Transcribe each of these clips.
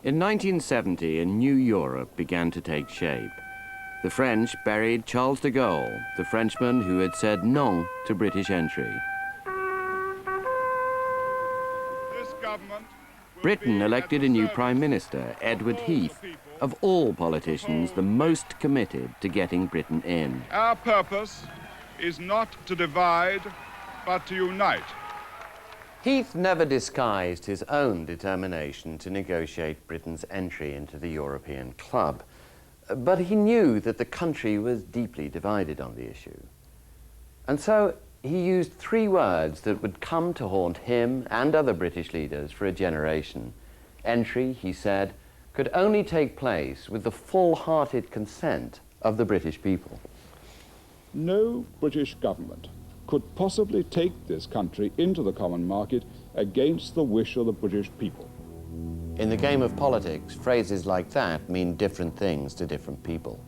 In 1970, a new Europe began to take shape. The French buried Charles de Gaulle, the Frenchman who had said non to British entry. Britain elected a new Prime Minister, Edward Heath, of all politicians the most committed to getting Britain in. Our purpose is not to divide, but to unite. Heath never disguised his own determination to negotiate Britain's entry into the European club, but he knew that the country was deeply divided on the issue. And so he used three words that would come to haunt him and other British leaders for a generation. Entry, he said, could only take place with the full-hearted consent of the British people. No British government could possibly take this country into the common market against the wish of the British people. In the game of politics, phrases like that mean different things to different people.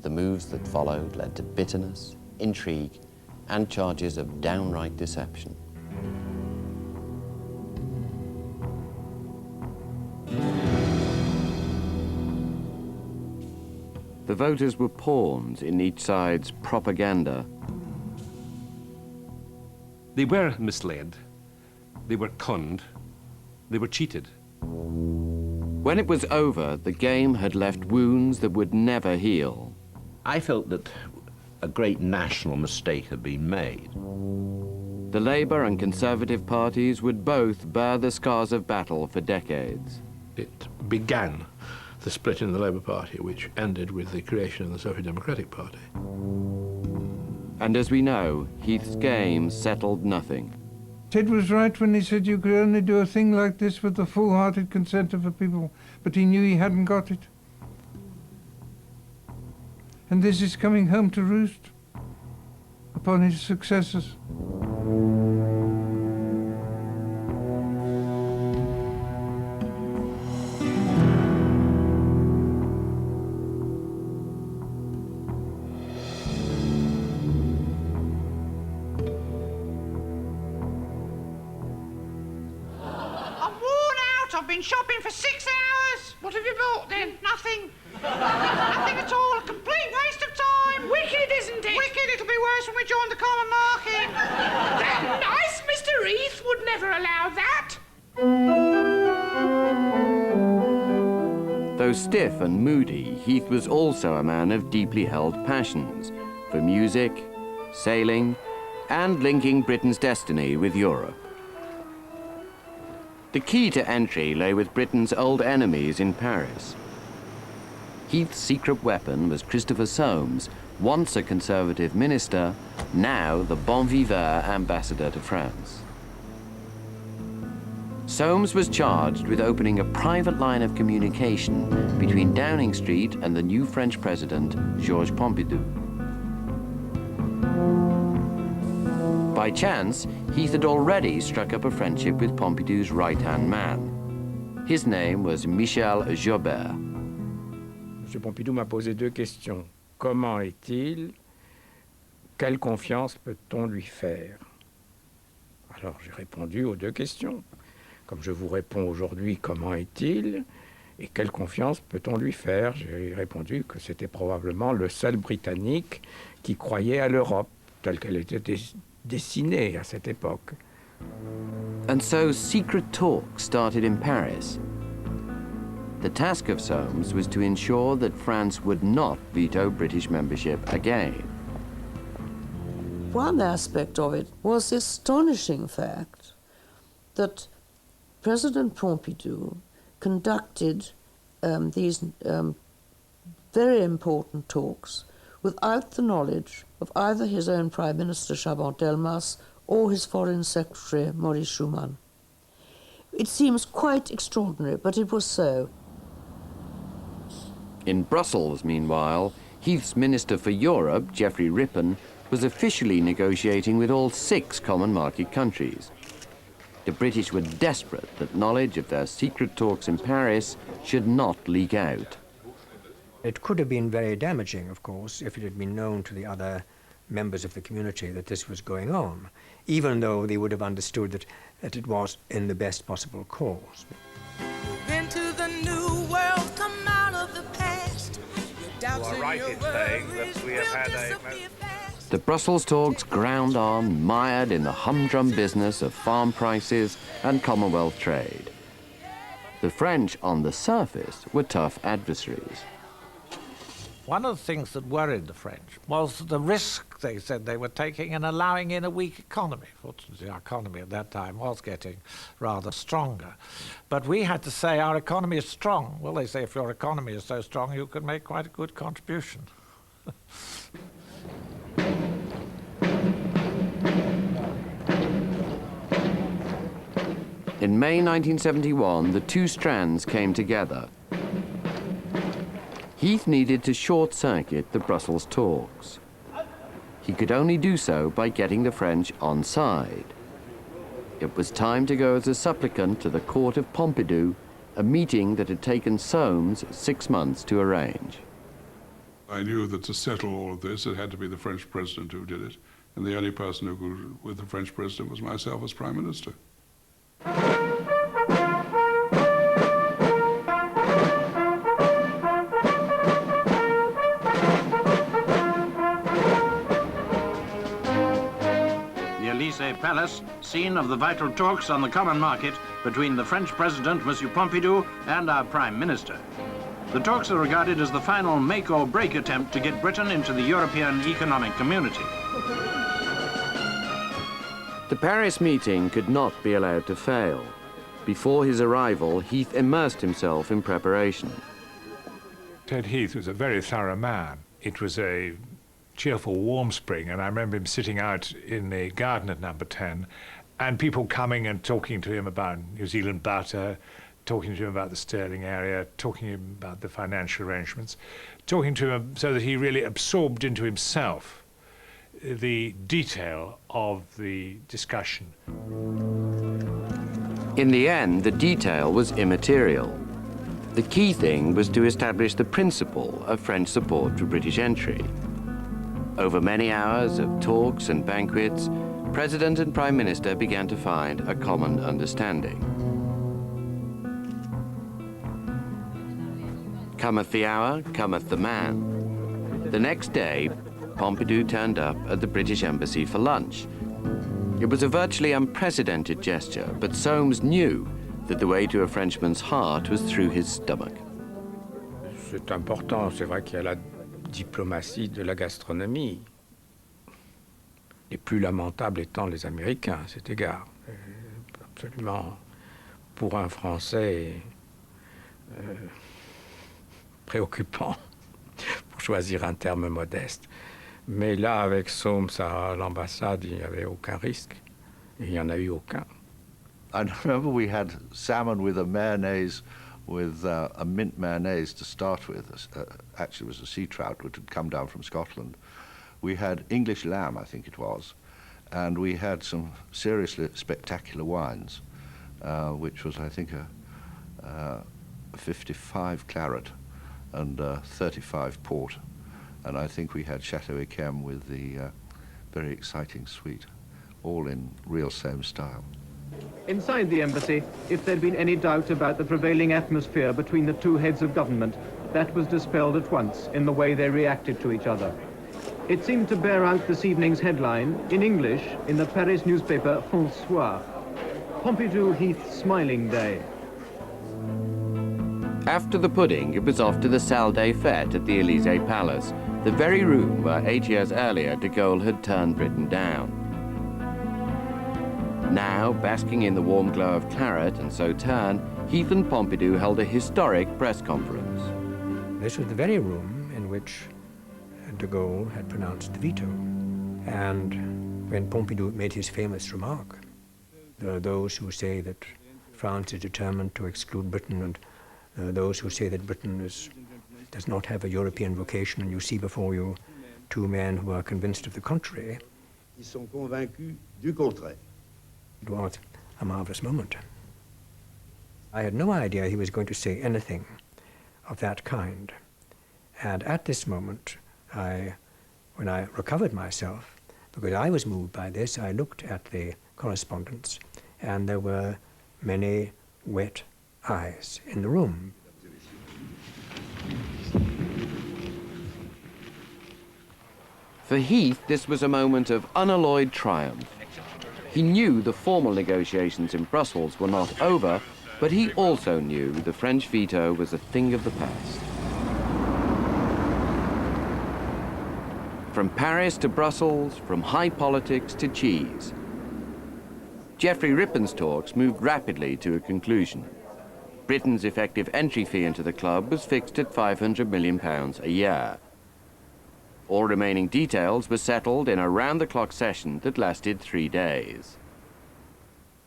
The moves that followed led to bitterness, intrigue, and charges of downright deception. The voters were pawns in each side's propaganda. They were misled, they were conned, they were cheated. When it was over, the game had left wounds that would never heal. I felt that a great national mistake had been made. The Labour and Conservative parties would both bear the scars of battle for decades. It began the split in the Labour Party, which ended with the creation of the Social Democratic Party. And as we know, Heath's game settled nothing. Ted was right when he said you could only do a thing like this with the full-hearted consent of the people, but he knew he hadn't got it. And this is coming home to roost upon his successors. I've been shopping for 6 hours. What have you bought then? Nothing. Nothing at all. A complete waste of time. Wicked, isn't it? Wicked. It'll be worse when we join the common market. That nice Mr. Heath would never allow that. Though stiff and moody, Heath was also a man of deeply held passions for music, sailing, and linking Britain's destiny with Europe. The key to entry lay with Britain's old enemies in Paris. Heath's secret weapon was Christopher Soames, once a Conservative minister, now the bon vivant ambassador to France. Soames was charged with opening a private line of communication between Downing Street and the new French president, Georges Pompidou. By chance, Heath had already struck up a friendship with Pompidou's right-hand man. His name was MICHEL JOBERT. M. Pompidou m'a posé deux questions. Comment est-il? Quelle confiance peut-on lui faire? Alors j'ai répondu aux deux questions. Comme je vous réponds aujourd'hui, comment est-il? Et quelle confiance peut-on lui faire? J'ai répondu que c'était probablement le seul Britannique qui croyait à l'Europe, telle qu'elle était dessinée à cette époque. And so secret talks started in Paris. The task of Soames was to ensure that France would not veto British membership again. One aspect of it was the astonishing fact that President Pompidou conducted these very important talks without the knowledge of either his own Prime Minister, Chaban-Delmas, or his Foreign Secretary, Maurice Schumann. It seems quite extraordinary, but it was so. In Brussels, meanwhile, Heath's Minister for Europe, Geoffrey RIPPON, was officially negotiating with all 6 common market countries. The British were desperate that knowledge of their secret talks in Paris should not leak out. It could have been very damaging, of course, if it had been known to the other members of the community that this was going on, even though they would have understood that it was in the best possible cause. Into the new world, come out of the past. You are right in saying that we have had The Brussels talks ground on, mired in the humdrum business of farm prices and Commonwealth trade. The French, on the surface, were tough adversaries. One of the things that worried the French was the risk they said they were taking in allowing in a weak economy. Fortunately, our economy at that time was getting rather stronger. But we had to say our economy is strong. Well, they say if your economy is so strong, you can make quite a good contribution. In May 1971, the two strands came together. Heath needed to short-circuit the Brussels talks. He could only do so by getting the French on side. It was time to go as a supplicant to the court of Pompidou, a meeting that had taken Soames 6 months to arrange. I knew that to settle all of this, it had to be the French president who did it, and the only person who could with the French president was myself as Prime Minister. Palace, scene of the vital talks on the common market between the French President, Monsieur Pompidou, and our Prime Minister. The talks are regarded as the final make or break attempt to get Britain into the European Economic Community. The Paris meeting could not be allowed to fail. Before his arrival, Heath immersed himself in preparation. Ted Heath was a very thorough man. It was a cheerful, warm spring, and I remember him sitting out in the garden at number 10, and people coming and talking to him about New Zealand butter, talking to him about the Sterling area, talking to him about the financial arrangements, talking to him so that he really absorbed into himself the detail of the discussion. In the end, the detail was immaterial. The key thing was to establish the principle of French support for British entry. Over many hours of talks and banquets, President and Prime Minister began to find a common understanding. Cometh the hour, cometh the man. The next day, Pompidou turned up at the British Embassy for lunch. It was a virtually unprecedented gesture, but Soames knew that the way to a Frenchman's heart was through his stomach. C'est important, c'est vrai qu'il y a la diplomatie de la gastronomie. Les plus lamentables étant les Américains à cet égard. Absolument, pour un Français, préoccupant, pour choisir un terme modeste. Mais là, avec Soames à l'ambassade, il n'y avait aucun risque. Il n'y en a eu aucun. I remember we had salmon with a mayonnaise, with a mint mayonnaise to start with. Actually, it was a sea trout which had come down from Scotland. We had English lamb, I think it was, and we had some seriously spectacular wines, which was, I think, a 55 claret and 35 port. And I think we had Chateau Yquem with the very exciting suite, all in real same style. Inside the embassy, if there'd been any doubt about the prevailing atmosphere between the two heads of government, that was dispelled at once in the way they reacted to each other. It seemed to bear out this evening's headline, in English, in the Paris newspaper François. Pompidou Heath's Smiling Day. After the pudding, it was off to the Salle des Fêtes at the Élysée Palace, the very room where 8 years earlier de Gaulle had turned Britain down. Now, basking in the warm glow of claret and sauterne, Heath and Pompidou held a historic press conference. This was the very room in which de Gaulle had pronounced the veto. And when Pompidou made his famous remark, there are those who say that France is determined to exclude Britain, and those who say that Britain does not have a European vocation, and you see before you two men who are convinced of the contrary. Ils sont convaincus du contraire. It was a marvelous moment. I had no idea he was going to say anything of that kind. And at this moment, when I recovered myself, because I was moved by this, I looked at the correspondence, and there were many wet eyes in the room. For Heath, this was a moment of unalloyed triumph. He knew the formal negotiations in Brussels were not over, but he also knew the French veto was a thing of the past. From Paris to Brussels, from high politics to cheese, Geoffrey Rippon's talks moved rapidly to a conclusion. Britain's effective entry fee into the club was fixed at £500 million a year. All remaining details were settled in a round-the-clock session that lasted 3 days.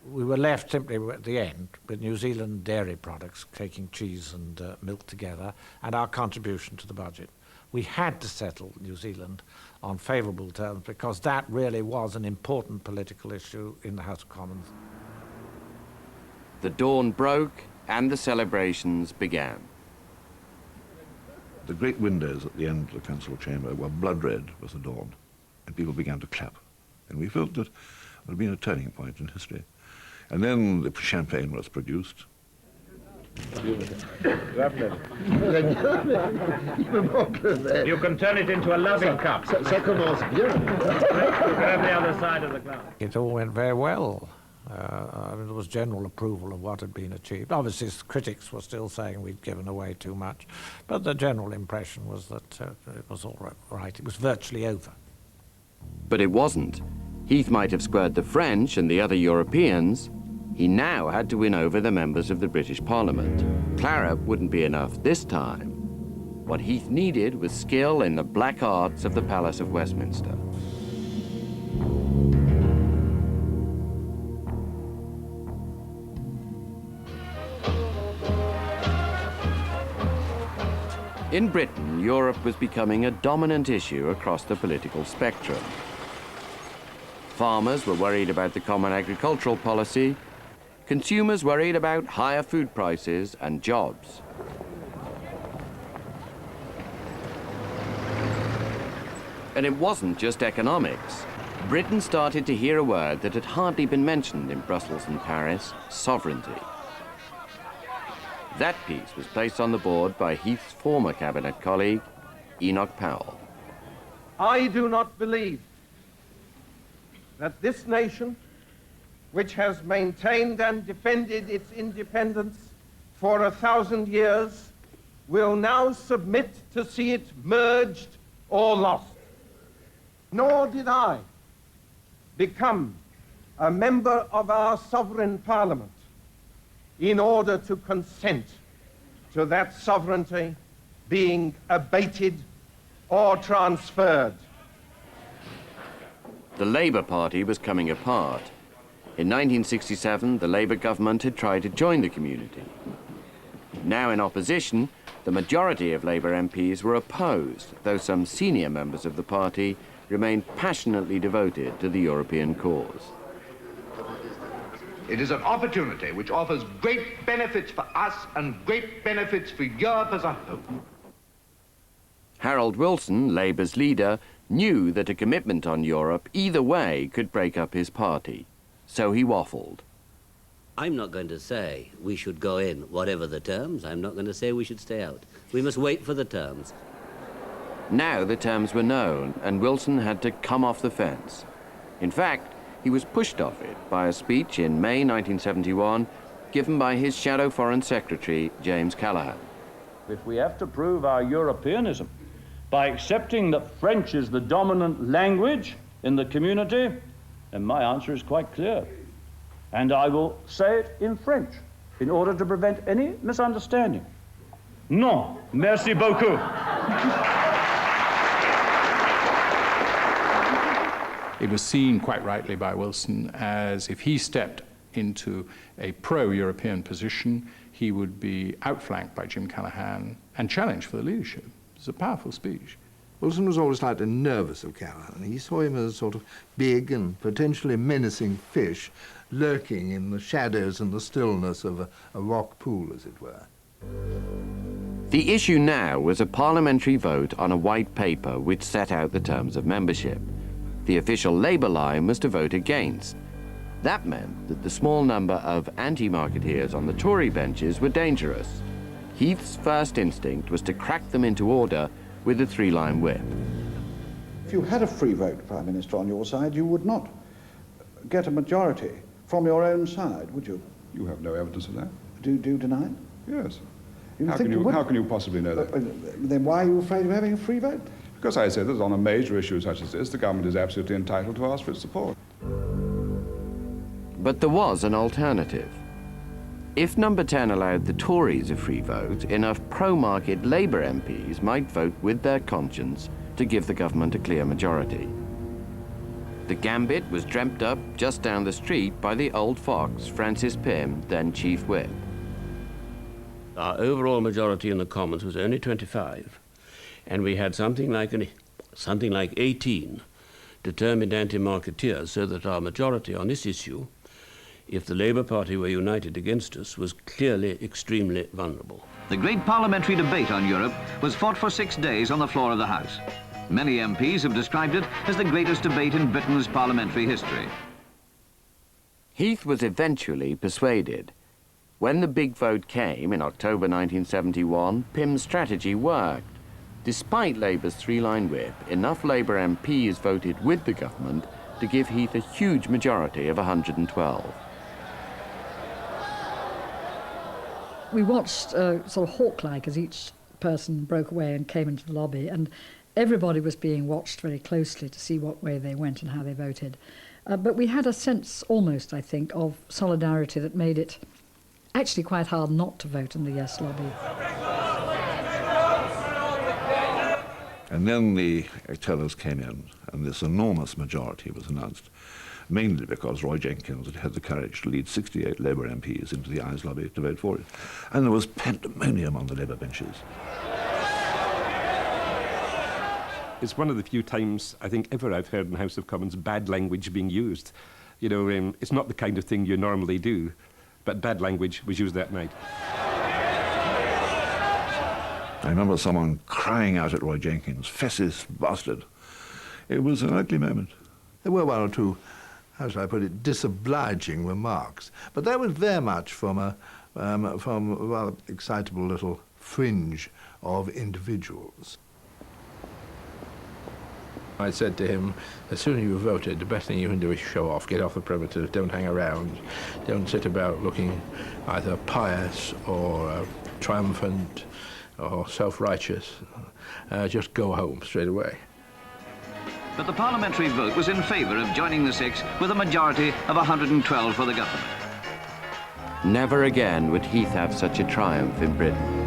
We were left simply at the end with New Zealand dairy products, taking cheese and milk together, and our contribution to the budget. We had to settle New Zealand on favourable terms because that really was an important political issue in the House of Commons. The dawn broke and the celebrations began. The great windows at the end of the council chamber were blood red with the dawn, and people began to clap. And we felt that it had been a turning point in history. And then the champagne was produced. You can turn it into a loving cup. Ça commence bien. You can have the other side of the glass. It all went very well. I mean, there was general approval of what had been achieved. Obviously, critics were still saying we'd given away too much, but the general impression was that it was all right. It was virtually over. But it wasn't. Heath might have squared the French and the other Europeans. He now had to win over the members of the British Parliament. Claret wouldn't be enough this time. What Heath needed was skill in the black arts of the Palace of Westminster. In Britain, Europe was becoming a dominant issue across the political spectrum. Farmers were worried about the common agricultural policy. Consumers worried about higher food prices and jobs. And it wasn't just economics. Britain started to hear a word that had hardly been mentioned in Brussels and Paris: sovereignty. That piece was placed on the board by Heath's former cabinet colleague, Enoch Powell. I do not believe that this nation, which has maintained and defended its independence for 1,000 years, will now submit to see it merged or lost. Nor did I become a member of our sovereign parliament in order to consent to that sovereignty being abated or transferred. The Labour Party was coming apart. In 1967, the Labour government had tried to join the community. Now in opposition, the majority of Labour MPs were opposed, though some senior members of the party remained passionately devoted to the European cause. It is an opportunity which offers great benefits for us and great benefits for Europe as a whole. Harold Wilson, Labour's leader, knew that a commitment on Europe either way could break up his party. So he waffled. I'm not going to say we should go in, whatever the terms. I'm not going to say we should stay out. We must wait for the terms. Now the terms were known, and Wilson had to come off the fence. In fact, he was pushed off it by a speech in May 1971 given by his shadow Foreign Secretary, James Callaghan. If we have to prove our Europeanism by accepting that French is the dominant language in the community, then my answer is quite clear. And I will say it in French in order to prevent any misunderstanding. Non, merci beaucoup. It was seen quite rightly by Wilson as if he stepped into a pro-European position, he would be outflanked by Jim Callaghan and challenged for the leadership. It's a powerful speech. Wilson was always slightly nervous of Callaghan. He saw him as a sort of big and potentially menacing fish lurking in the shadows and the stillness of a rock pool, as it were. The issue now was a parliamentary vote on a white paper which set out the terms of membership. The official Labour line was to vote against. That meant that the small number of anti-marketeers on the Tory benches were dangerous. Heath's first instinct was to crack them into order with a three-line whip. If you had a free vote Prime Minister on your side, you would not get a majority from your own side, would you? You have no evidence of that. Do you deny it? Yes. You How can you possibly know that? Then why are you afraid of having a free vote? Because I said that on a major issue such as this, the government is absolutely entitled to ask for its support. But there was an alternative. If Number 10 allowed the Tories a free vote, enough pro-market Labour MPs might vote with their conscience to give the government a clear majority. The gambit was dreamt up just down the street by the old fox, Francis Pym, then Chief Whip. Our overall majority in the Commons was only 25, and we had something like 18 determined anti-marketeers, so that our majority on this issue, if the Labour Party were united against us, was clearly extremely vulnerable. The great parliamentary debate on Europe was fought for 6 days on the floor of the House. Many MPs have described it as the greatest debate in Britain's parliamentary history. Heath was eventually persuaded. When the big vote came in October 1971, Pym's strategy worked. Despite Labour's three-line whip, enough Labour MPs voted with the government to give Heath a huge majority of 112. We watched sort of hawk-like as each person broke away and came into the lobby, and everybody was being watched very closely to see what way they went and how they voted. But we had a sense, almost, I think, of solidarity that made it actually quite hard not to vote in the yes lobby. And then the tellers came in, and this enormous majority was announced, mainly because Roy Jenkins had the courage to lead 68 Labour MPs into the ayes lobby to vote for it. And there was pandemonium on the Labour benches. It's one of the few times, I think, ever I've heard in the House of Commons bad language being used. You know, it's not the kind of thing you normally do, but bad language was used that night. I remember someone crying out at Roy Jenkins, "Fessis bastard." It was an ugly moment. There were one or two, how shall I put it, disobliging remarks, but that was very much from a rather excitable little fringe of individuals. I said to him, as soon as you've voted, the best thing you can do is show off, get off the premises, don't hang around, don't sit about looking either pious or triumphant or self-righteous, just go home straight away. But the parliamentary vote was in favour of joining the Six with a majority of 112 for the government. Never again would Heath have such a triumph in Britain.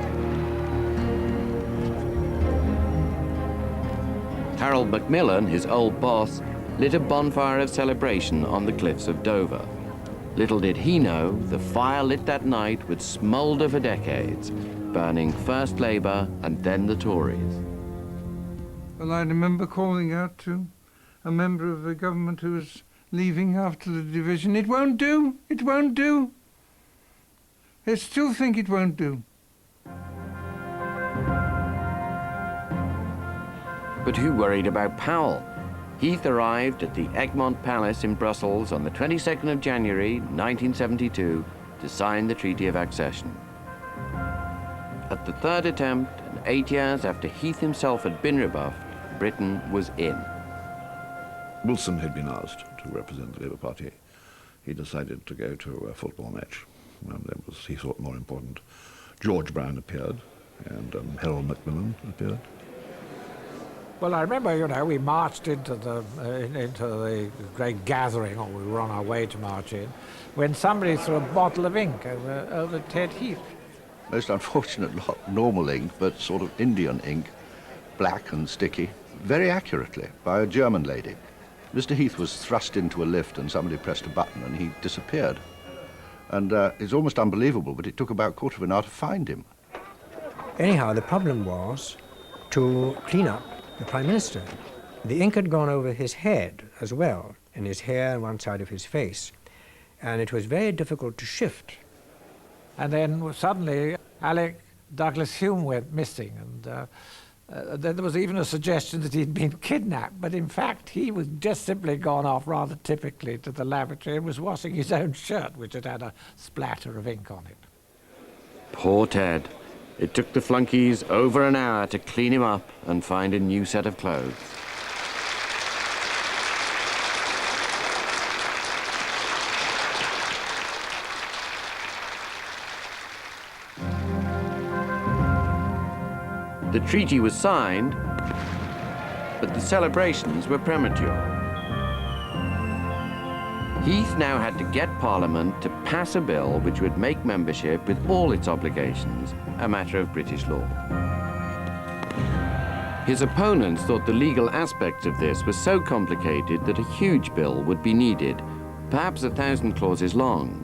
Harold Macmillan, his old boss, lit a bonfire of celebration on the cliffs of Dover. Little did he know, the fire lit that night would smoulder for decades, burning first Labour and then the Tories. Well, I remember calling out to a member of the government who was leaving after the division, "It won't do, it won't do. They still think it won't do." But who worried about Powell? Heath arrived at the Egmont Palace in Brussels on the 22nd of January 1972 to sign the Treaty of Accession. At the third attempt, and 8 years after Heath himself had been rebuffed, Britain was in. Wilson had been asked to represent the Labour Party. He decided to go to a football match. That was, he thought, more important. George Brown appeared, and Harold Macmillan appeared. Well, I remember, you know, we marched into the great gathering, or we were on our way to march in, when somebody threw a bottle of ink over Ted Heath. Most unfortunate, not normal ink, but sort of Indian ink, black and sticky, very accurately, by a German lady. Mr. Heath was thrust into a lift and somebody pressed a button and he disappeared. And it's almost unbelievable, but it took about a quarter of an hour to find him. Anyhow, the problem was to clean up the Prime Minister. The ink had gone over his head as well, and his hair and one side of his face. And it was very difficult to shift. And then suddenly Alec Douglas Hume went missing, and then there was even a suggestion that he'd been kidnapped, but in fact he was just simply gone off rather typically to the lavatory and was washing his own shirt, which had had a splatter of ink on it. Poor Ted. It took the flunkies over an hour to clean him up and find a new set of clothes. The treaty was signed, but the celebrations were premature. Heath now had to get Parliament to pass a bill which would make membership with all its obligations a matter of British law. His opponents thought the legal aspects of this were so complicated that a huge bill would be needed, perhaps 1,000 clauses long,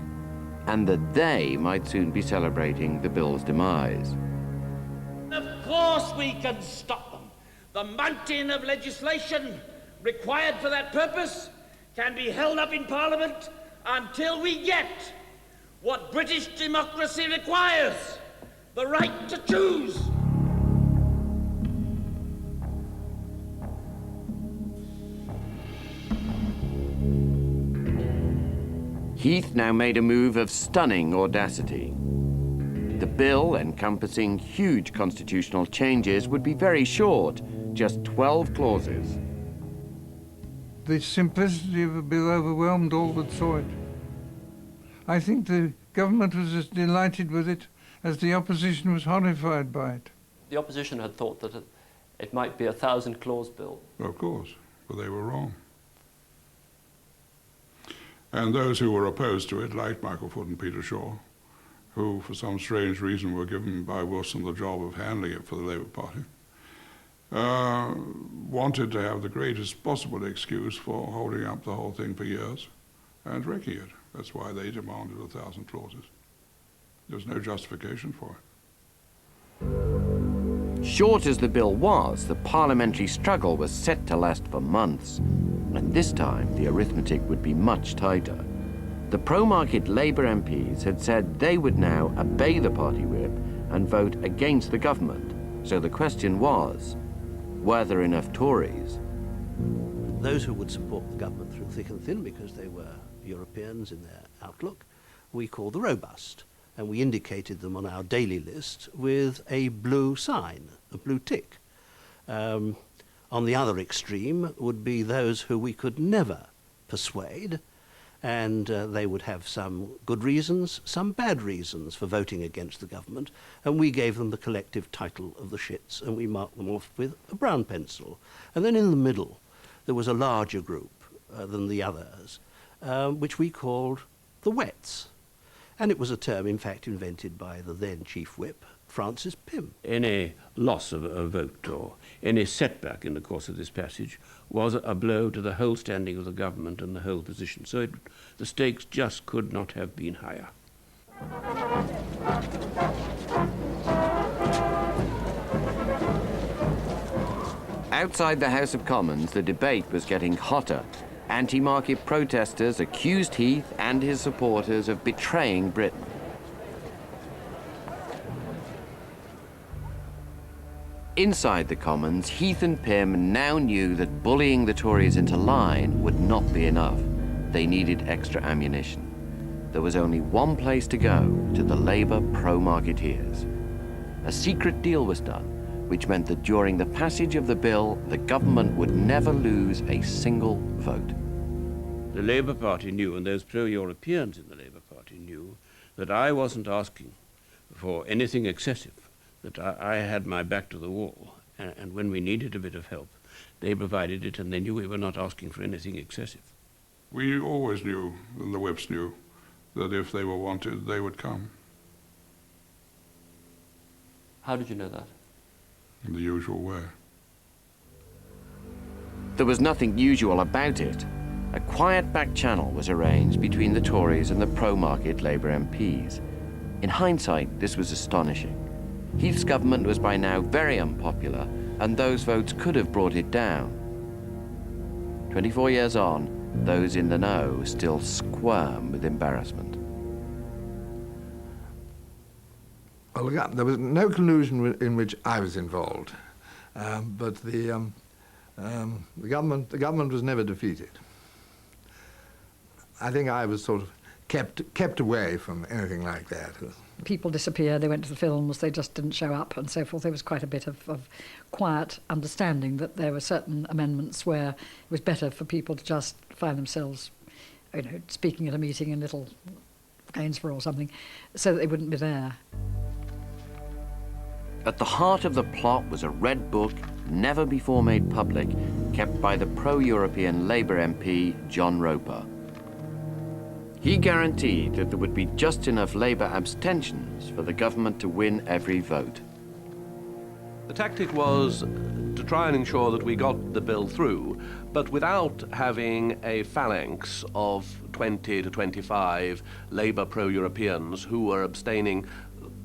and that they might soon be celebrating the bill's demise. Of course we can stop them. The mountain of legislation required for that purpose can be held up in Parliament until we get what British democracy requires, the right to choose. Heath now made a move of stunning audacity. The bill, encompassing huge constitutional changes, would be very short, just 12 clauses. The simplicity of the bill overwhelmed all that saw it. I think the government was as delighted with it as the opposition was horrified by it. The opposition had thought that it might be a 1,000-clause bill. Of course, but they were wrong. And those who were opposed to it, like Michael Foot and Peter Shaw, who for some strange reason were given by Wilson the job of handling it for the Labour Party, wanted to have the greatest possible excuse for holding up the whole thing for years and wrecking it. That's why they demanded 1,000 clauses. There's no justification for it. Short as the bill was, the parliamentary struggle was set to last for months, and this time the arithmetic would be much tighter. The pro-market Labour MPs had said they would now obey the party whip and vote against the government, so the question was, were there enough Tories? Those who would support the government through thick and thin because they were Europeans in their outlook, we called the robust, and we indicated them on our daily list with a blue sign, a blue tick. On the other extreme would be those who we could never persuade, and they would have some good reasons, some bad reasons for voting against the government, and we gave them the collective title of the shits, and we marked them off with a brown pencil. And then in the middle, there was a larger group than the others, which we called the wets. And it was a term, in fact, invented by the then Chief Whip, Francis Pym. Any loss of a vote or any setback in the course of this passage was a blow to the whole standing of the government and the whole position. So the stakes just could not have been higher. Outside the House of Commons, the debate was getting hotter. Anti-market protesters accused Heath and his supporters of betraying Britain. Inside the Commons, Heath and Pym now knew that bullying the Tories into line would not be enough. They needed extra ammunition. There was only one place to go, to the Labour pro-marketeers. A secret deal was done, which meant that during the passage of the bill, the government would never lose a single vote. The Labour Party knew, and those pro-Europeans in the Labour Party knew, that I wasn't asking for anything excessive, that I had my back to the wall, and when we needed a bit of help, they provided it, and they knew we were not asking for anything excessive. We always knew, and the whips knew, that if they were wanted, they would come. How did you know that? In the usual way. There was nothing usual about it. A quiet back channel was arranged between the Tories and the pro-market Labour MPs. In hindsight, this was astonishing. Heath's government was by now very unpopular, and those votes could have brought it down. 24 years on, those in the know still squirm with embarrassment. Well, there was no collusion in which I was involved, but the government was never defeated. I think I was sort of kept away from anything like that. People disappeared, they went to the films, they just didn't show up and so forth. There was quite a bit of quiet understanding that there were certain amendments where it was better for people to just find themselves, you know, speaking at a meeting in Little Gainsborough or something, so that they wouldn't be there. At the heart of the plot was a red book, never before made public, kept by the pro-European Labour MP, John Roper. He guaranteed that there would be just enough Labour abstentions for the government to win every vote. The tactic was to try and ensure that we got the bill through, but without having a phalanx of 20 to 25 Labour pro-Europeans who were abstaining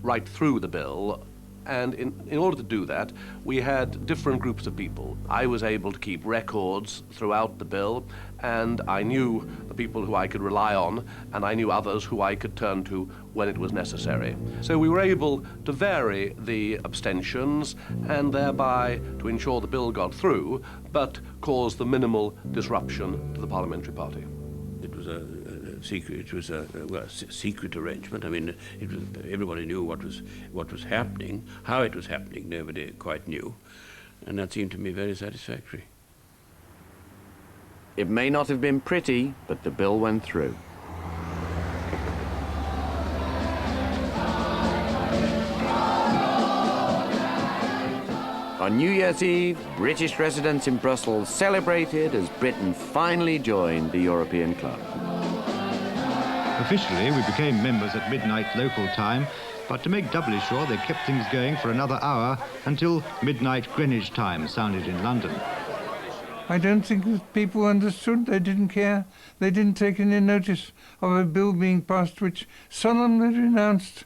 right through the bill. And in order to do that, we had different groups of people. I was able to keep records throughout the bill, and I knew the people who I could rely on, and I knew others who I could turn to when it was necessary. So we were able to vary the abstentions and thereby to ensure the bill got through, but cause the minimal disruption to the parliamentary party. It was a secret. It was a secret arrangement. I mean, everybody knew what was happening. How it was happening, nobody quite knew, and that seemed to me very satisfactory. It may not have been pretty, but the bill went through. On New Year's Eve, British residents in Brussels celebrated as Britain finally joined the European club. Officially, we became members at midnight local time, but to make doubly sure, they kept things going for another hour until midnight Greenwich time sounded in London. I don't think that people understood. They didn't care. They didn't take any notice of a bill being passed which solemnly renounced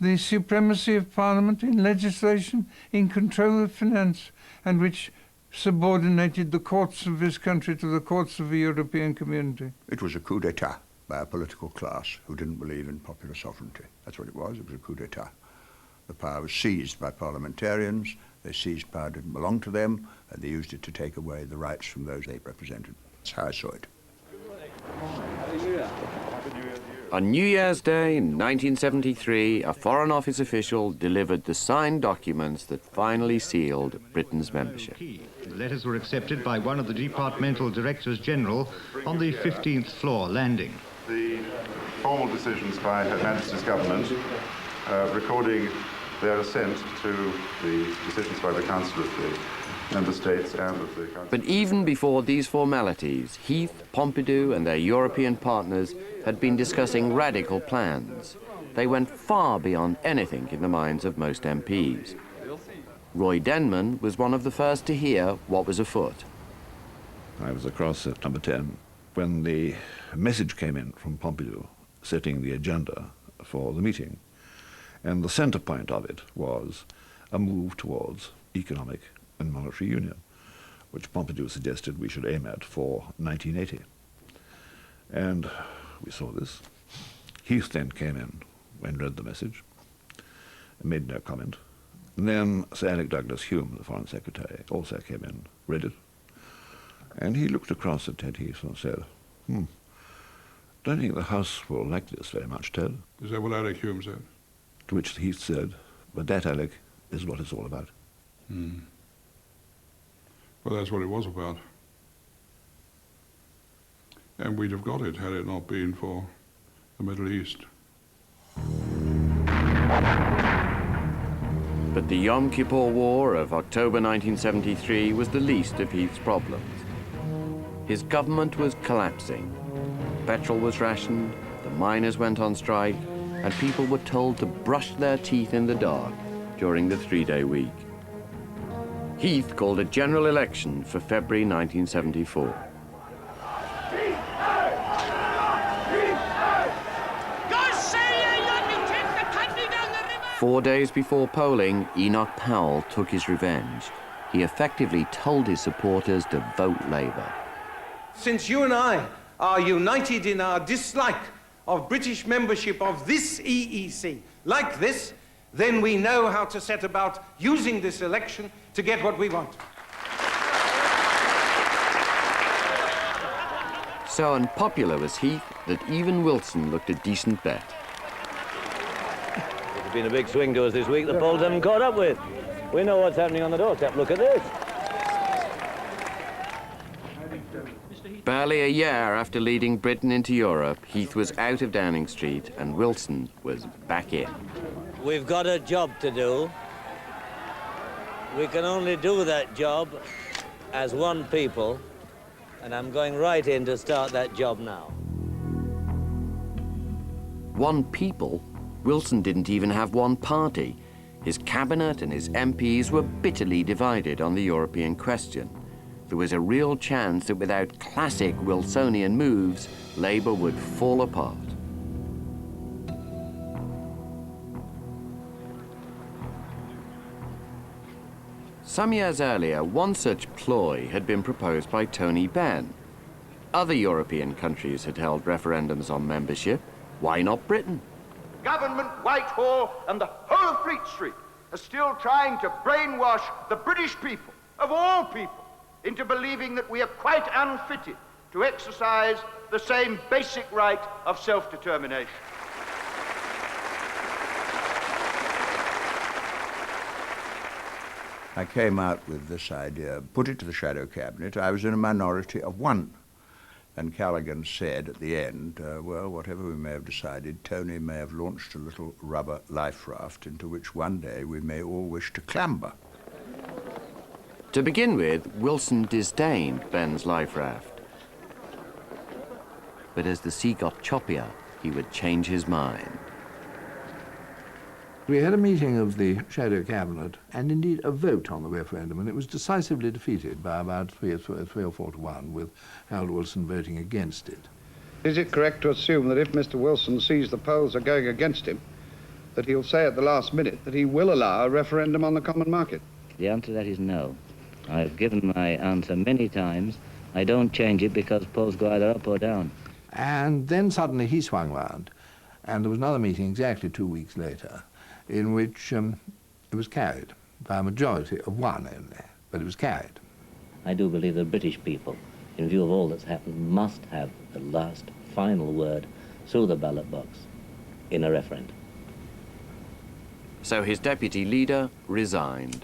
the supremacy of Parliament in legislation, in control of finance, and which subordinated the courts of this country to the courts of the European community. It was a coup d'etat by a political class who didn't believe in popular sovereignty. That's what it was. It was a coup d'etat. The power was seized by parliamentarians. They seized power that didn't belong to them, and they used it to take away the rights from those they represented. That's how I saw it. On New Year's Day in 1973, a Foreign Office official delivered the signed documents that finally sealed Britain's membership. The letters were accepted by one of the departmental directors general on the 15th floor landing. The formal decisions by Her Majesty's government recording their assent to the decisions by the Council of the Member States and of the Council. But even before these formalities, Heath, Pompidou and their European partners had been discussing radical plans. They went far beyond anything in the minds of most MPs. Roy Denman was one of the first to hear what was afoot. I was across at number 10 when the message came in from Pompidou setting the agenda for the meeting. And the center point of it was a move towards economic and monetary union, which Pompidou suggested we should aim at for 1980. And we saw this. Heath then came in and read the message and made no comment. And then Sir Alec Douglas Hume, the Foreign Secretary, also came in, read it, and he looked across at Ted Heath and said, don't think the House will like this very much, Ted. Is that what Alec Hume said? To which Heath said, but that, Alec, is what it's all about. Well, that's what it was about. And we'd have got it had it not been for the Middle East. But the Yom Kippur War of October 1973 was the least of Heath's problems. His government was collapsing. Petrol was rationed, the miners went on strike, and people were told to brush their teeth in the dark during the three-day week. Heath called a general election for February 1974. God save you, Lord, you take the country down the river! 4 days before polling, Enoch Powell took his revenge. He effectively told his supporters to vote Labour. Since you and I are united in our dislike of British membership of this EEC, like this, then we know how to set about using this election to get what we want. So unpopular was Heath that even Wilson looked a decent bet. There's been a big swing to us this week the polls haven't caught up with. We know what's happening on the doorstep. Look at this. Barely a year after leading Britain into Europe, Heath was out of Downing Street and Wilson was back in. We've got a job to do. We can only do that job as one people, and I'm going right in to start that job now. One people? Wilson didn't even have one party. His cabinet and his MPs were bitterly divided on the European question. There was a real chance that without classic Wilsonian moves, Labour would fall apart. Some years earlier, one such ploy had been proposed by Tony Benn. Other European countries had held referendums on membership. Why not Britain? Government, Whitehall, and the whole of Fleet Street are still trying to brainwash the British people, of all people, into believing that we are quite unfitted to exercise the same basic right of self-determination. I came out with this idea, put it to the Shadow Cabinet. I was in a minority of one. And Callaghan said at the end, well, whatever we may have decided, Tony may have launched a little rubber life raft into which one day we may all wish to clamber. To begin with, Wilson disdained Benn's life raft. But as the sea got choppier, he would change his mind. We had a meeting of the Shadow Cabinet and indeed a vote on the referendum, and it was decisively defeated by about 3 or 4 to 1, with Harold Wilson voting against it. Is it correct to assume that if Mr. Wilson sees the polls are going against him, that he'll say at the last minute that he will allow a referendum on the common market? The answer to that is no. I've given my answer many times. I don't change it because polls go either up or down. And then suddenly he swung round, and there was another meeting exactly 2 weeks later, in which it was carried by a majority of one only, but it was carried. I do believe the British people, in view of all that's happened, must have the last final word through the ballot box in a referendum. So his deputy leader resigned.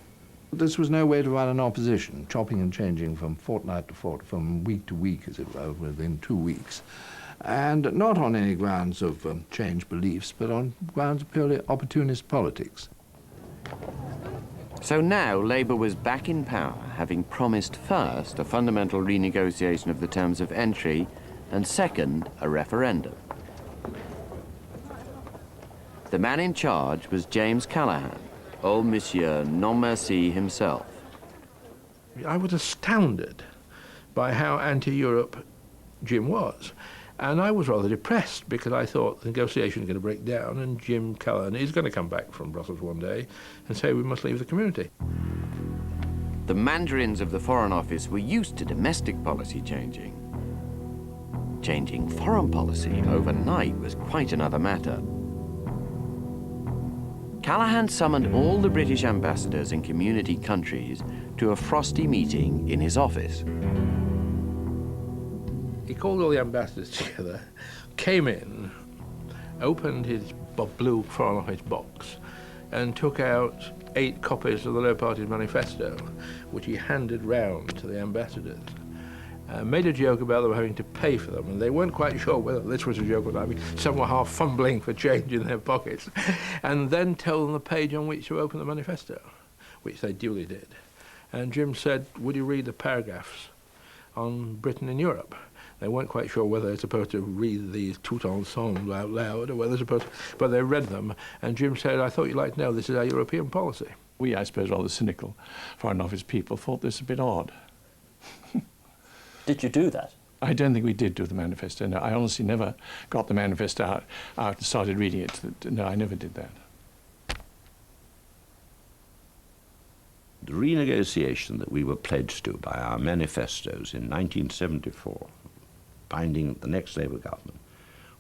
This was no way to run an opposition, chopping and changing from fortnight to fortnight, from week to week, as it were, within 2 weeks. And not on any grounds of changed beliefs, but on grounds of purely opportunist politics. So now Labour was back in power, having promised first a fundamental renegotiation of the terms of entry, and second, a referendum. The man in charge was James Callaghan, old Monsieur Non Merci himself. I was astounded by how anti-Europe Jim was. And I was rather depressed because I thought the negotiation was going to break down and Jim Callaghan is going to come back from Brussels one day and say we must leave the community. The mandarins of the Foreign Office were used to domestic policy changing. Changing foreign policy overnight was quite another matter. Callaghan summoned all the British ambassadors in community countries to a frosty meeting in his office. He called all the ambassadors together, came in, opened his blue Foreign Office box, and took out 8 copies of the Labour Party's manifesto, which he handed round to the ambassadors. Made a joke about them having to pay for them, and they weren't quite sure whether this was a joke or not. I mean, some were half fumbling for change in their pockets, and then told them the page on which to open the manifesto, which they duly did. And Jim said, would you read the paragraphs on Britain in Europe? They weren't quite sure whether they're supposed to read these tout ensemble out loud or whether they're supposed to, but they read them. And Jim said, I thought you'd like to know this is our European policy. We, I suppose, rather cynical Foreign Office people thought this a bit odd. Did you do that? I don't think we did do the manifesto, no. I honestly never got the manifesto out and started reading it. No, I never did that. The renegotiation that we were pledged to by our manifestos in 1974, binding the next Labour government,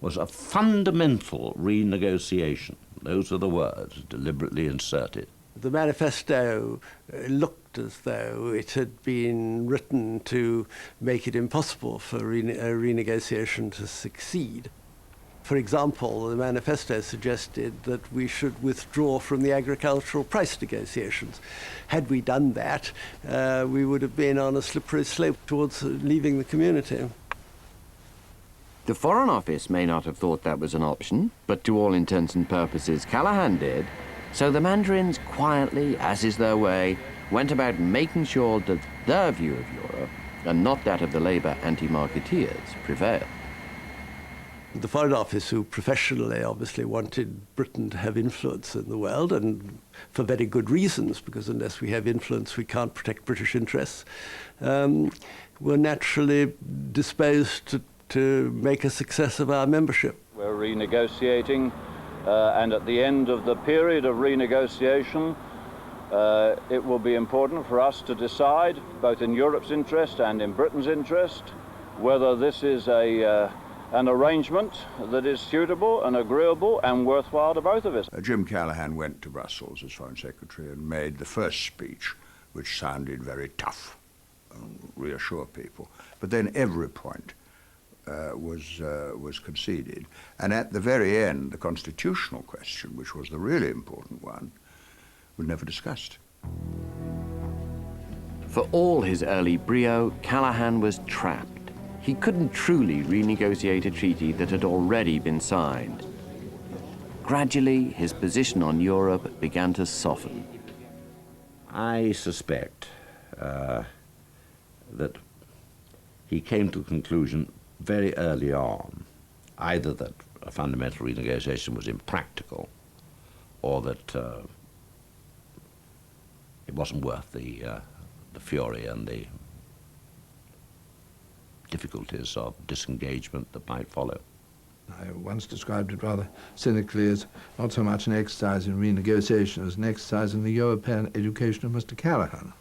was a fundamental renegotiation. Those are the words deliberately inserted. The manifesto looked as though it had been written to make it impossible for a renegotiation to succeed. For example, the manifesto suggested that we should withdraw from the agricultural price negotiations. Had we done that, we would have been on a slippery slope towards leaving the community. The Foreign Office may not have thought that was an option, but to all intents and purposes, Callaghan did. So the Mandarins quietly, as is their way, went about making sure that their view of Europe, and not that of the Labour anti-marketeers, prevailed. The Foreign Office, who professionally obviously wanted Britain to have influence in the world, and for very good reasons, because unless we have influence we can't protect British interests, were naturally disposed to make a success of our membership. We're renegotiating, and at the end of the period of renegotiation, it will be important for us to decide, both in Europe's interest and in Britain's interest, whether this is an arrangement that is suitable and agreeable and worthwhile to both of us. Jim Callaghan went to Brussels as Foreign Secretary and made the first speech, which sounded very tough and reassure people. But then every point was conceded. And at the very end, the constitutional question, which was the really important one, was never discussed. For all his early brio, Callaghan was trapped. He couldn't truly renegotiate a treaty that had already been signed. Gradually, his position on Europe began to soften. I suspect that he came to the conclusion very early on, either that a fundamental renegotiation was impractical, or that it wasn't worth the fury and the difficulties of disengagement that might follow. I once described it rather cynically as not so much an exercise in renegotiation as an exercise in the European education of Mr. Callaghan.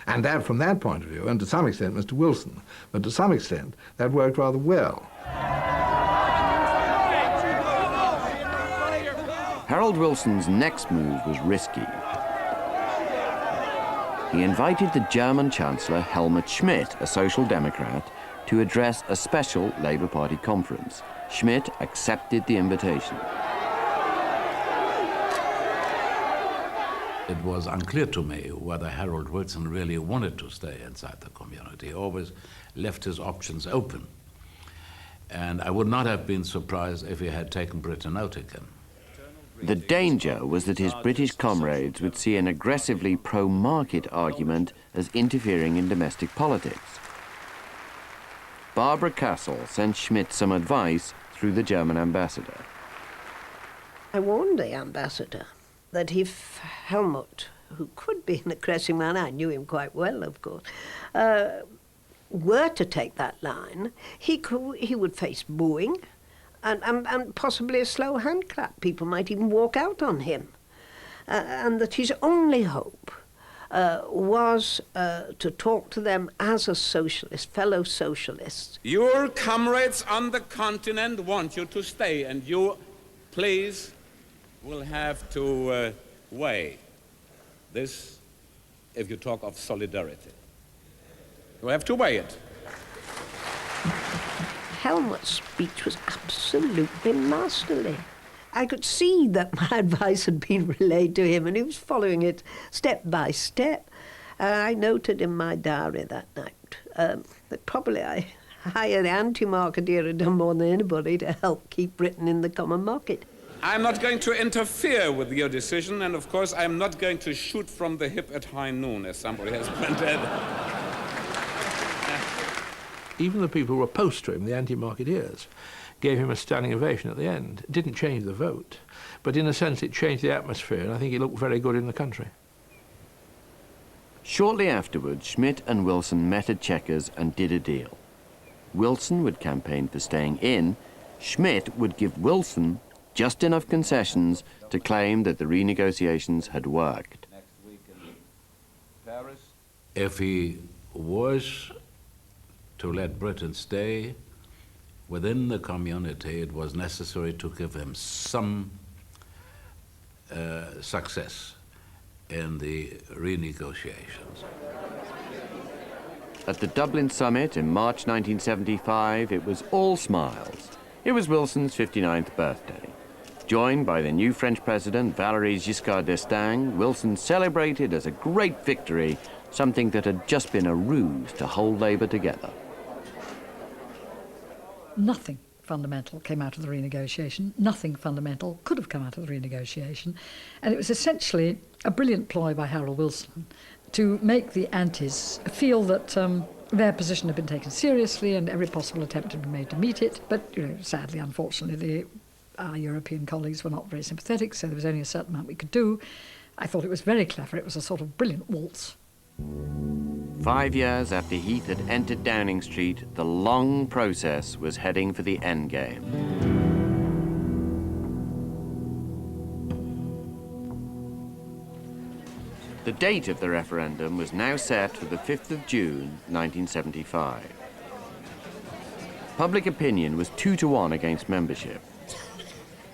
And that, from that point of view, and to some extent Mr. Wilson, but to some extent that worked rather well. Harold Wilson's next move was risky. He invited the German Chancellor Helmut Schmidt, a Social Democrat, to address a special Labour Party conference. Schmidt accepted the invitation. It was unclear to me whether Harold Wilson really wanted to stay inside the community. He always left his options open. And I would not have been surprised if he had taken Britain out again. The danger was that his British comrades would see an aggressively pro-market argument as interfering in domestic politics. Barbara Castle sent Schmidt some advice through the German ambassador. I warned the ambassador that if Helmut, who could be an aggressive man, I knew him quite well, of course, were to take that line, he would face booing and possibly a slow hand clap. People might even walk out on him. And that his only hope was to talk to them as a socialist, fellow socialists. Your comrades on the continent want you to stay, and you, please, will have to weigh this if you talk of solidarity. You have to weigh it. Helmut's speech was absolutely masterly. I could see that my advice had been relayed to him, and he was following it step by step. I noted in my diary that night that probably I hired the anti-marketeer had done more than anybody to help keep Britain in the common market. I'm not going to interfere with your decision, and of course I'm not going to shoot from the hip at high noon, as somebody has pointed. Even the people who were opposed to him, the anti-marketeers, gave him a standing ovation at the end. It didn't change the vote, but in a sense it changed the atmosphere, and I think it looked very good in the country. Shortly afterwards, Schmidt and Wilson met at Chequers and did a deal. Wilson would campaign for staying in. Schmidt would give Wilson just enough concessions to claim that the renegotiations had worked. If he was to let Britain stay within the community, it was necessary to give him some success in the renegotiations. At the Dublin summit in March 1975, it was all smiles. It was Wilson's 59th birthday. Joined by the new French president, Valéry Giscard d'Estaing, Wilson celebrated as a great victory something that had just been a ruse to hold Labour together. Nothing fundamental came out of the renegotiation. Nothing fundamental could have come out of the renegotiation. And it was essentially a brilliant ploy by Harold Wilson to make the antis feel that their position had been taken seriously and every possible attempt had been made to meet it. But, you know, sadly, unfortunately, our European colleagues were not very sympathetic, so there was only a certain amount we could do. I thought it was very clever. It was a sort of brilliant waltz. 5 years after Heath had entered Downing Street, the long process was heading for the endgame. The date of the referendum was now set for the 5th of June, 1975. Public opinion was 2-1 against membership.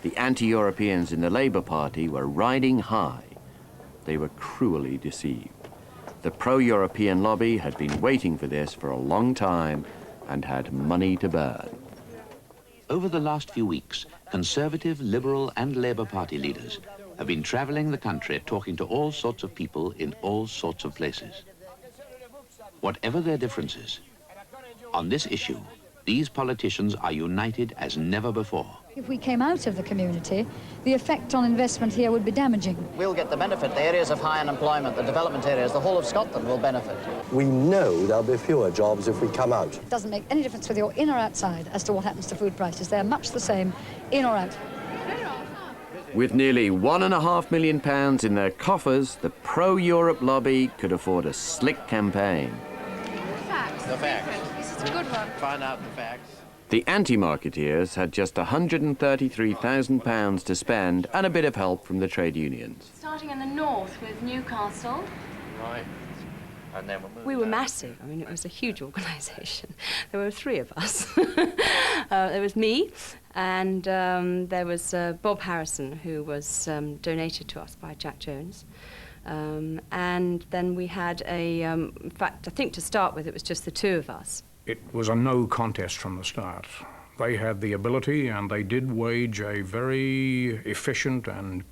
The anti-Europeans in the Labour Party were riding high. They were cruelly deceived. The pro-European lobby had been waiting for this for a long time and had money to burn. Over the last few weeks, Conservative, Liberal and Labour Party leaders have been travelling the country talking to all sorts of people in all sorts of places. Whatever their differences, on this issue, these politicians are united as never before. If we came out of the community, the effect on investment here would be damaging. We'll get the benefit. The areas of high unemployment, the development areas, the whole of Scotland will benefit. We know there'll be fewer jobs if we come out. It doesn't make any difference whether you're in or outside as to what happens to food prices. They're much the same, in or out. With nearly £1.5 million in their coffers, the pro-Europe lobby could afford a slick campaign. The facts. This is a good one. Find out the facts. The anti-marketeers had just £133,000 to spend and a bit of help from the trade unions. Starting in the north with Newcastle. Right. And then we were massive. I mean, it was a huge organisation. There were 3 of us. There was me, and there was Bob Harrison, who was donated to us by Jack Jones. And then we had in fact, I think to start with, it was just the 2 of us. It was a no contest from the start. They had the ability and they did wage a very efficient and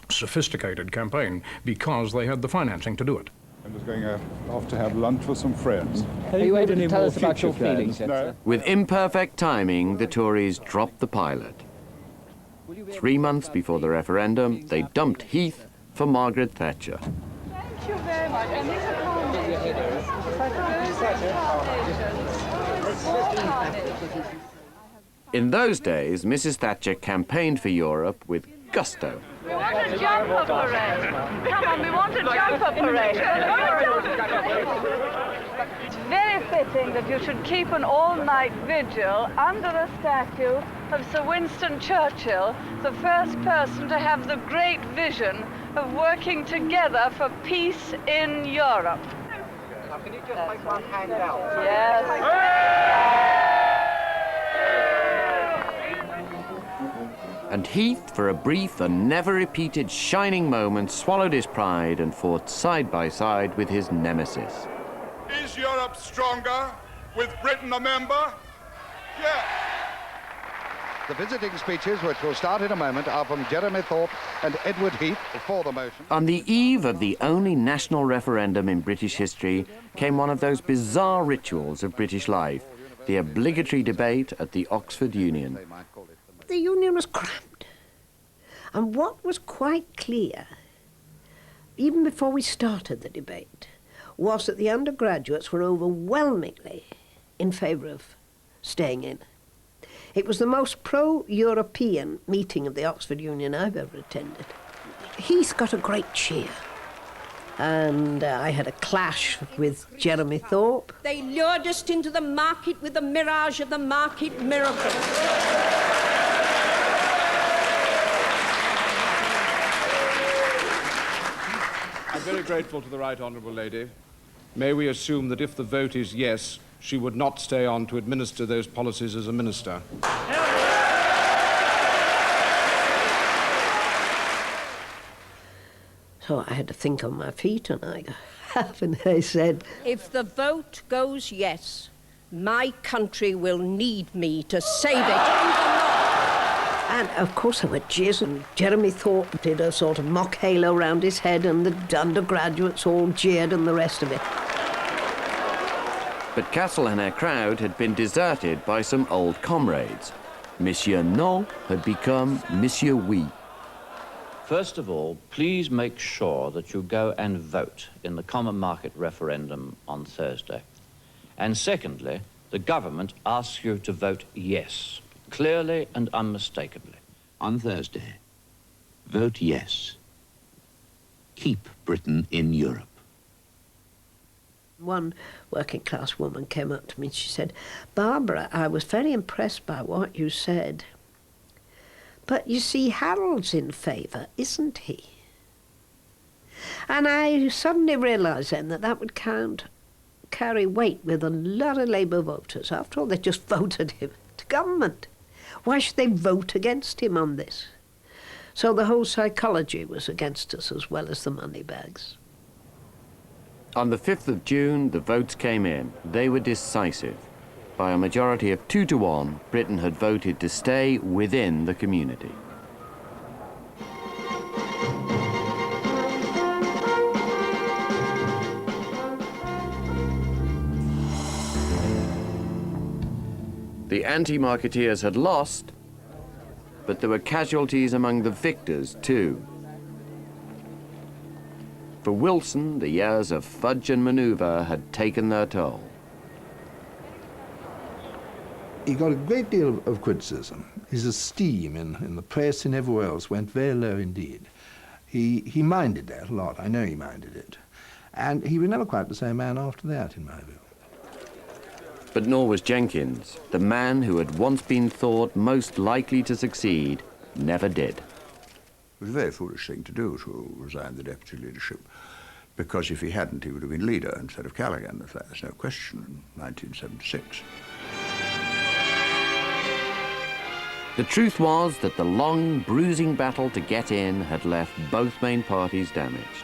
sophisticated campaign because they had the financing to do it. I was going off to have lunch with some friends. Have you able to tell us about your feelings yet, sir? With imperfect timing, the Tories dropped the pilot. 3 months before the referendum, they dumped Heath for Margaret Thatcher. Thank you very much. And these are In those days, Mrs. Thatcher campaigned for Europe with gusto. We want a jumper parade. Come on, we want a jumper parade. It's very fitting that you should keep an all-night vigil under the statue of Sir Winston Churchill, the first person to have the great vision of working together for peace in Europe. Now, can you just make one hand out? Yes. And Heath, for a brief and never-repeated shining moment, swallowed his pride and fought side by side with his nemesis. Is Europe stronger with Britain a member? Yeah. The visiting speeches, which will start in a moment, are from Jeremy Thorpe and Edward Heath for the motion. On the eve of the only national referendum in British history came one of those bizarre rituals of British life, the obligatory debate at the Oxford Union. The union was crammed. And what was quite clear, even before we started the debate, was that the undergraduates were overwhelmingly in favour of staying in. It was the most pro-European meeting of the Oxford Union I've ever attended. Heath got a great cheer. And I had a clash with Jeremy Thorpe. They lured us into the market with the mirage of the market miracle. I'm very grateful to the Right Honourable Lady. May we assume that if the vote is yes, she would not stay on to administer those policies as a minister. So I had to think on my feet, and and they said, If the vote goes yes, my country will need me to save it. And of course there were jeers, and Jeremy Thorpe did a sort of mock halo round his head, and the undergraduates all jeered and the rest of it. But Castle and her crowd had been deserted by some old comrades. Monsieur Non had become Monsieur Oui. First of all, please make sure that you go and vote in the common market referendum on Thursday. And secondly, the government asks you to vote yes, clearly and unmistakably. On Thursday, vote yes. Keep Britain in Europe. One working-class woman came up to me and she said, Barbara, I was very impressed by what you said. But you see, Harold's in favour, isn't he? And I suddenly realised then that would carry weight with a lot of Labour voters. After all, they just voted him to government. Why should they vote against him on this? So the whole psychology was against us as well as the money bags. On the 5th of June, the votes came in. They were decisive. By a majority of 2 to 1, Britain had voted to stay within the community. The anti-marketeers had lost, but there were casualties among the victors too. For Wilson, the years of fudge and manoeuvre had taken their toll. He got a great deal of criticism. His esteem in the press and everywhere else went very low indeed. He minded that a lot. I know he minded it. And he was never quite the same man after that, in my view. But nor was Jenkins. The man who had once been thought most likely to succeed never did. It was a very foolish thing to do, to resign the deputy leadership, because if he hadn't, he would have been leader instead of Callaghan. There's no question, in 1976. The truth was that the long, bruising battle to get in had left both main parties damaged.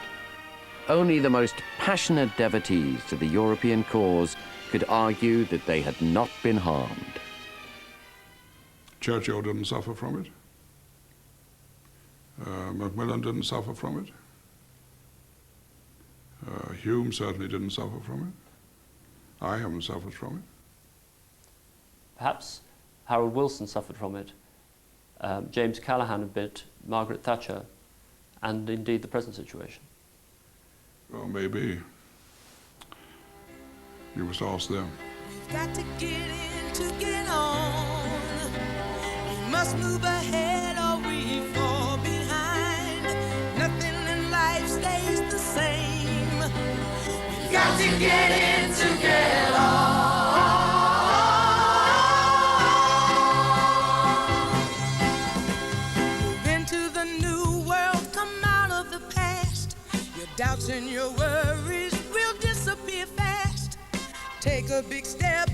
Only the most passionate devotees to the European cause could argue that they had not been harmed. Churchill didn't suffer from it. Macmillan didn't suffer from it. Hume certainly didn't suffer from it. I haven't suffered from it. Perhaps Harold Wilson suffered from it, James Callaghan a bit, Margaret Thatcher, and indeed the present situation. Well, maybe. You must ask them. We've got to get in to get on. We must move ahead or we fall behind. Nothing in life stays the same. We've got to get in to get on. Move into the new world, come out of the past. Your doubts and your worries will disappear fast. Take a big step.